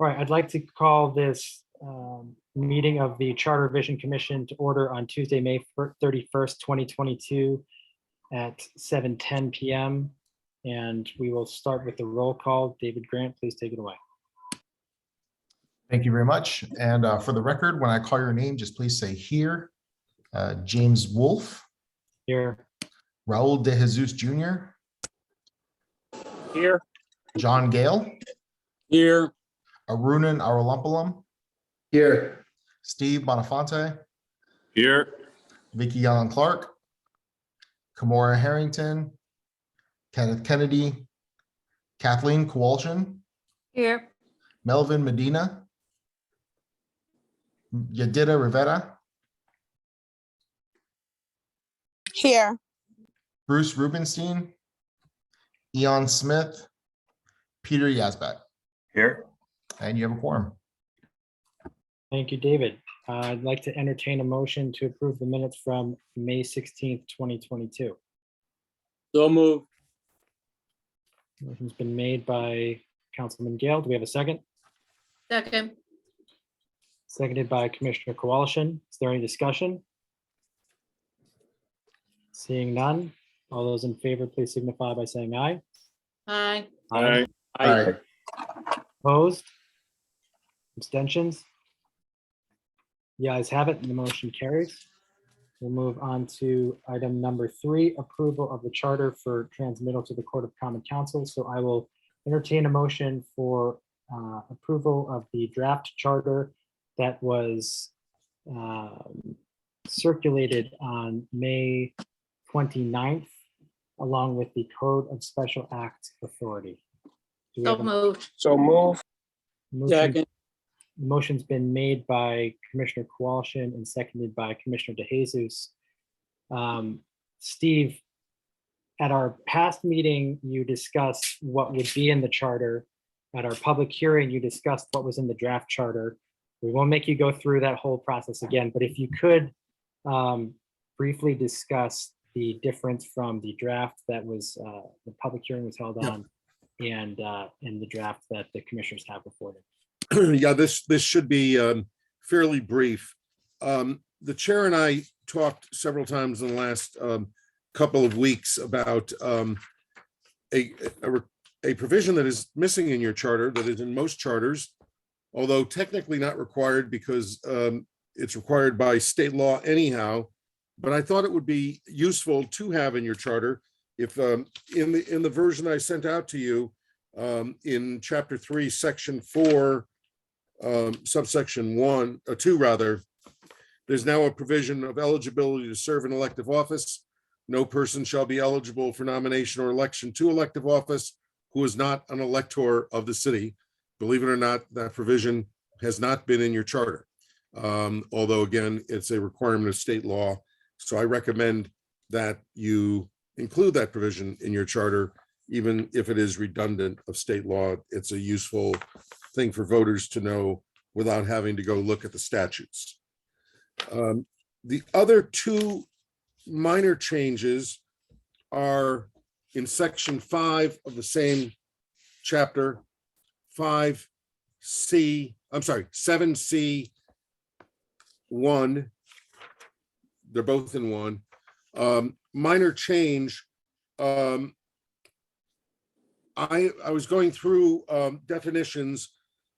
All right, I'd like to call this meeting of the Charter Revision Commission to order on Tuesday, May 31st, 2022 at 7:10 p.m. And we will start with the roll call. David Grant, please take it away. Thank you very much. And for the record, when I call your name, just please say here. James Wolfe. Here. Raul De Jesus Jr. Here. John Gale. Here. Arunan Arulampalam. Here. Steve Bonafonte. Here. Vicky Allen Clark. Kamora Harrington. Kenneth Kennedy. Kathleen Kowalczyk. Here. Melvin Medina. Yadira Rivera. Here. Bruce Rubenstein. Eon Smith. Peter Yazbek. Here. And you have a quorum. Thank you, David. I'd like to entertain a motion to approve the minutes from May 16th, 2022. So moved. Motion's been made by Councilman Gale. Do we have a second? Second. Seconded by Commissioner Kowalczyk. Is there any discussion? Seeing none, all those in favor, please signify by saying aye. Aye. Aye. Aye. Opposed? Abstentions? The ayes have it and the motion carries. We'll move on to item number 3, approval of the charter for transmittal to the Court of Common Council. So I will entertain a motion for approval of the draft charter that was circulated on May 29th, along with the Code of Special Acts Authority. Do we So have a moved. So move. motion? Second. Motion's been made by Commissioner Kowalczyk and seconded by Commissioner De Jesus. Steve, at our past meeting, you discussed what would be in the charter. At our public hearing, you discussed what was in the draft charter. We won't make you go through that whole process again, but if you could briefly discuss the difference from the draft that was the public hearing was held on and the draft that the commissioners have before them. Yeah, this should be fairly brief. The chair and I talked several times in the last couple of weeks about a provision that is missing in your charter, that is in most charters, although technically not required because it's required by state law anyhow. But I thought it would be useful to have in your charter if in the version I sent out to you in chapter 3, section 4, subsection 2 rather, there's now a provision of eligibility to serve an elective office. No person shall be eligible for nomination or election to elective office who is not an elector of the city. Believe it or not, that provision has not been in your charter. Although again, it's a requirement of state law. So I recommend that you include that provision in your charter, even if it is redundant of state law. It's a useful thing for voters to know without having to go look at the statutes. The other 2 minor changes are in section 5 of the same chapter, 7C1. They're both in one. Minor change. I was going through definitions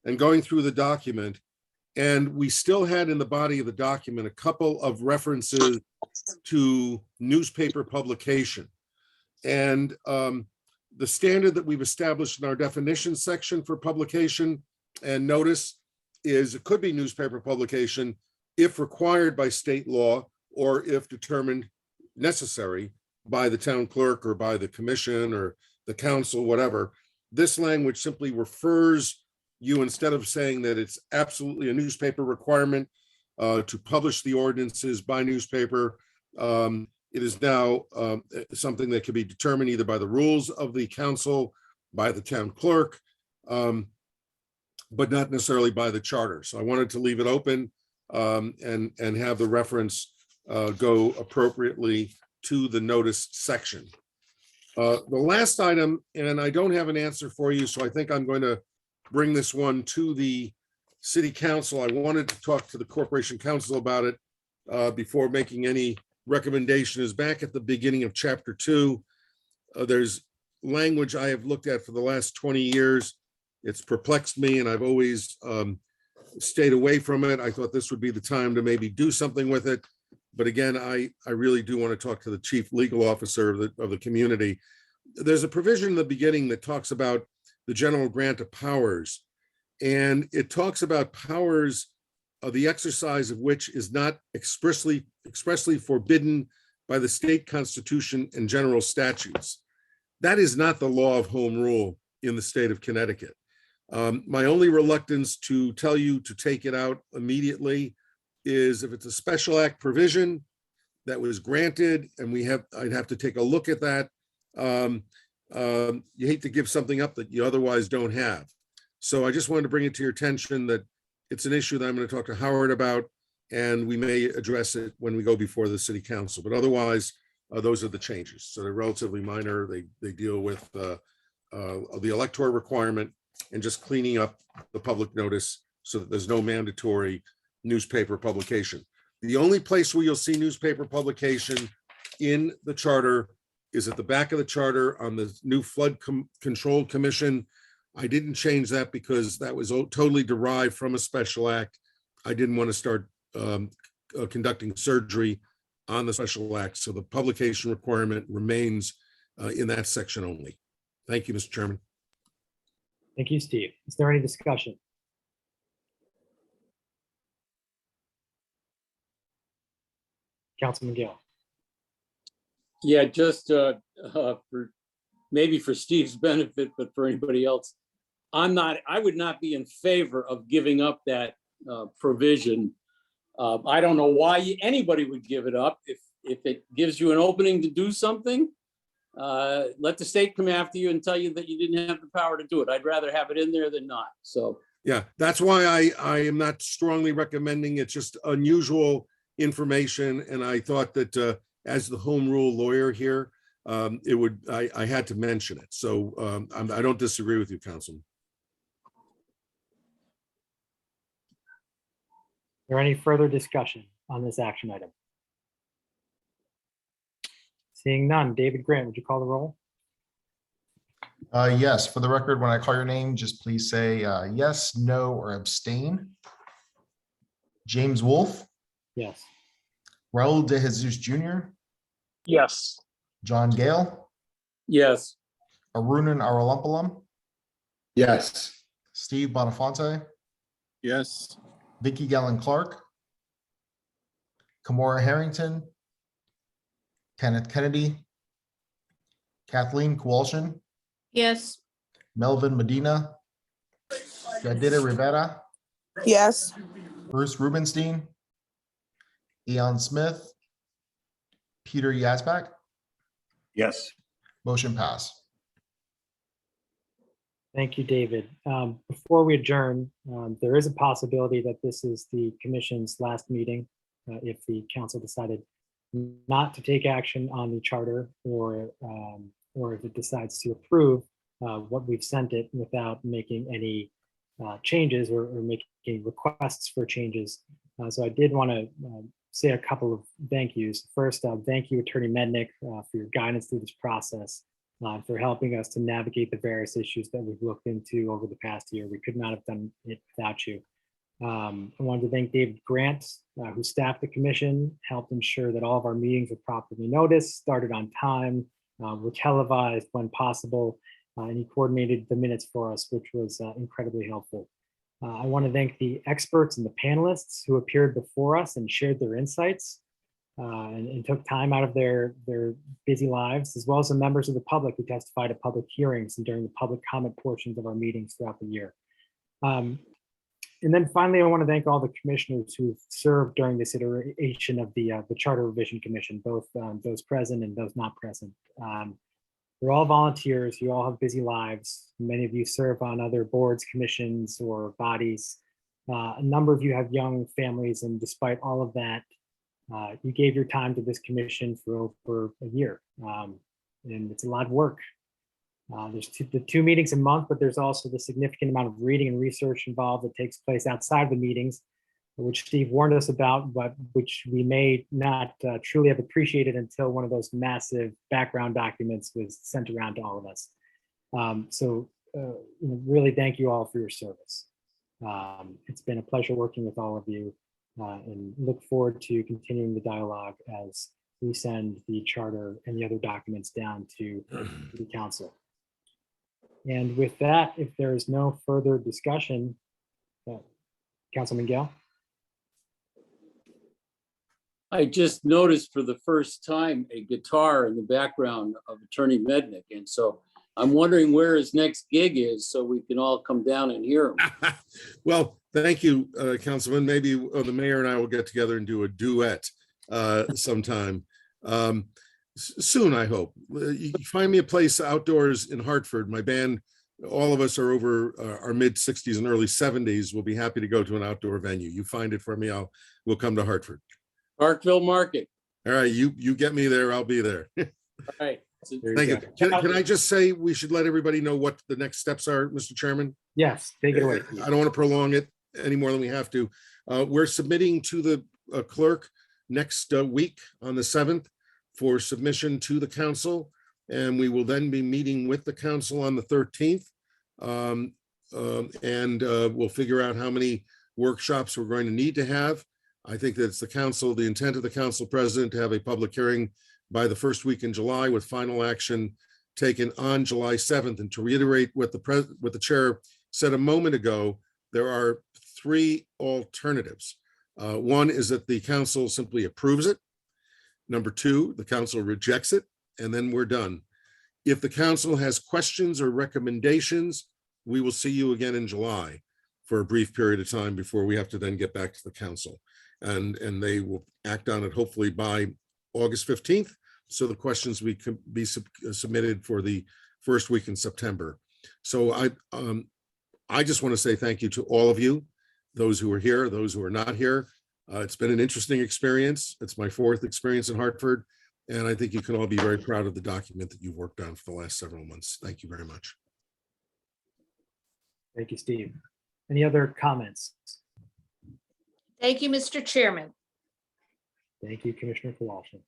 and going through the document, and we still had in the body of the document a couple of references to newspaper publication. And the standard that we've established in our definition section for publication and notice is it could be newspaper publication if required by state law or if determined necessary by the town clerk or by the commission or the council, whatever. This language simply refers you, instead of saying that it's absolutely a newspaper requirement to publish the ordinances by newspaper, it is now something that can be determined either by the rules of the council, by the town clerk, but not necessarily by the charter. So I wanted to leave it open and have the reference go appropriately to the notice section. The last item, and I don't have an answer for you, so I think I'm going to bring this one to the city council. I wanted to talk to the corporation council about it before making any recommendation. Is back at the beginning of chapter 2. There's language I have looked at for the last 20 years. It's perplexed me, and I've always stayed away from it. I thought this would be the time to maybe do something with it. But again, I really do want to talk to the chief legal officer of the community. There's a provision in the beginning that talks about the general grant of powers. And it talks about powers of the exercise of which is not expressly forbidden by the state constitution and general statutes. That is not the law of home rule in the state of Connecticut. My only reluctance to tell you to take it out immediately is if it's a special act provision that was granted, and I'd have to take a look at that. You hate to give something up that you otherwise don't have. So I just wanted to bring it to your attention that it's an issue that I'm going to talk to Howard about, and we may address it when we go before the city council. But otherwise, those are the changes. So they're relatively minor. They deal with the electoral requirement and just cleaning up the public notice so that there's no mandatory newspaper publication. The only place where you'll see newspaper publication in the charter is at the back of the charter on the new flood control commission. I didn't change that because that was totally derived from a special act. I didn't want to start conducting surgery on the special act. So the publication requirement remains in that section only. Thank you, Mr. Chairman. Thank you, Steve. Is there any discussion? Councilman Gill. Yeah, just for maybe for Steve's benefit, but for anybody else, I would not be in favor of giving up that provision. I don't know why anybody would give it up. If it gives you an opening to do something, let the state come after you and tell you that you didn't have the power to do it. I'd rather have it in there than not. So yeah, that's why I am not strongly recommending. It's just unusual information, and I thought that as the home rule lawyer here, I had to mention it. So I don't disagree with you, Councilman. Is there any further discussion on this action item? Seeing none, David Grant, would you call the roll? Yes, for the record, when I call your name, just please say yes, no, or abstain. James Wolfe, Yes. Raul De Jesus Jr., yes. John Gale, Yes. Arunan Aralumpalam, Yes. Steve Bonafonte, Yes. Vicky Gallen Clark, Kamora Harrington, Kenneth Kennedy, Kathleen Kowalshin, yes, Melvin Medina, Yadira Rivera, yes, Bruce Rubenstein, Eon Smith, Peter Yazbak. Yes. Motion pass. Thank you, David. Before we adjourn, there is a possibility that this is the commission's last meeting if the council decided not to take action on the charter, or if it decides to approve what we've sent it without making any changes or making requests for changes. So I did want to say a couple of thank yous. First, thank you, Attorney Mednick, for your guidance through this process, for helping us to navigate the various issues that we've looked into over the past year. We could not have done it without you. I wanted to thank David Grant, who staffed the commission, helped ensure that all of our meetings were properly noticed, started on time, were televised when possible, and he coordinated the minutes for us, which was incredibly helpful. I want to thank the experts and the panelists who appeared before us and shared their insights and took time out of their busy lives, as well as the members of the public who testified at public hearings and during the public comment portions of our meetings throughout the year. And then finally, I want to thank all the commissioners who've served during this iteration of the Charter Revision Commission, both those present and those not present. You're all volunteers. You all have busy lives. Many of you serve on other boards, commissions, or bodies. A number of you have young families, and despite all of that, you gave your time to this commission for over a year. And it's a lot of work. There's the two meetings a month, but there's also the significant amount of reading and research involved that takes place outside the meetings, which Steve warned us about, but which we may not truly have appreciated until one of those massive background documents was sent around to all of us. Really thank you all for your service. It's been a pleasure working with all of you, and look forward to continuing the dialogue as we send the charter and the other documents down to the council. And with that, if there is no further discussion, Councilman Gale. I just noticed for the first time a guitar in the background of Attorney Mednick. And so I'm wondering where his next gig is so we can all come down and hear him. Well, thank you, Councilman. Maybe the mayor and I will get together and do a duet sometime soon, I hope. You find me a place outdoors in Hartford. My band, all of us are over our mid 60s and early 70s. We'll be happy to go to an outdoor venue. You find it for me, we'll come to Hartford. Parkville Market. All right, you get me there, I'll be there. All right. Thank you. Can I just say we should let everybody know what the next steps are, Mr. Chairman? Yes, take it away. I don't want to prolong it any more than we have to. We're submitting to the clerk next week on the 7th for submission to the council, and we will then be meeting with the council on the 13th. We'll figure out how many workshops we're going to need to have. I think that it's the intent of the council president to have a public hearing by the first week in July with final action taken on July 7th. And to reiterate what the chair said a moment ago, there are three alternatives. One is that the council simply approves it. Number two, the council rejects it, and then we're done. If the council has questions or recommendations, we will see you again in July for a brief period of time before we have to then get back to the council. And they will act on it hopefully by August 15th. So the questions we can be submitted for the first week in September. So I just want to say thank you to all of you, those who are here, those who are not here. It's been an interesting experience. It's my fourth experience in Hartford. And I think you can all be very proud of the document that you've worked on for the last several months. Thank you very much. Thank you, Steve. Any other comments? Thank you, Mr. Chairman. Thank you, Commissioner Kowalski.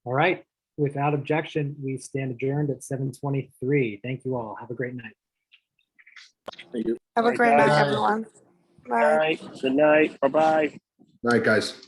All right, without objection, we stand adjourned at 7:23. Thank you all. Have a great night. Thank you. Have a great night, everyone. Bye. Good night. Bye-bye. All right, guys.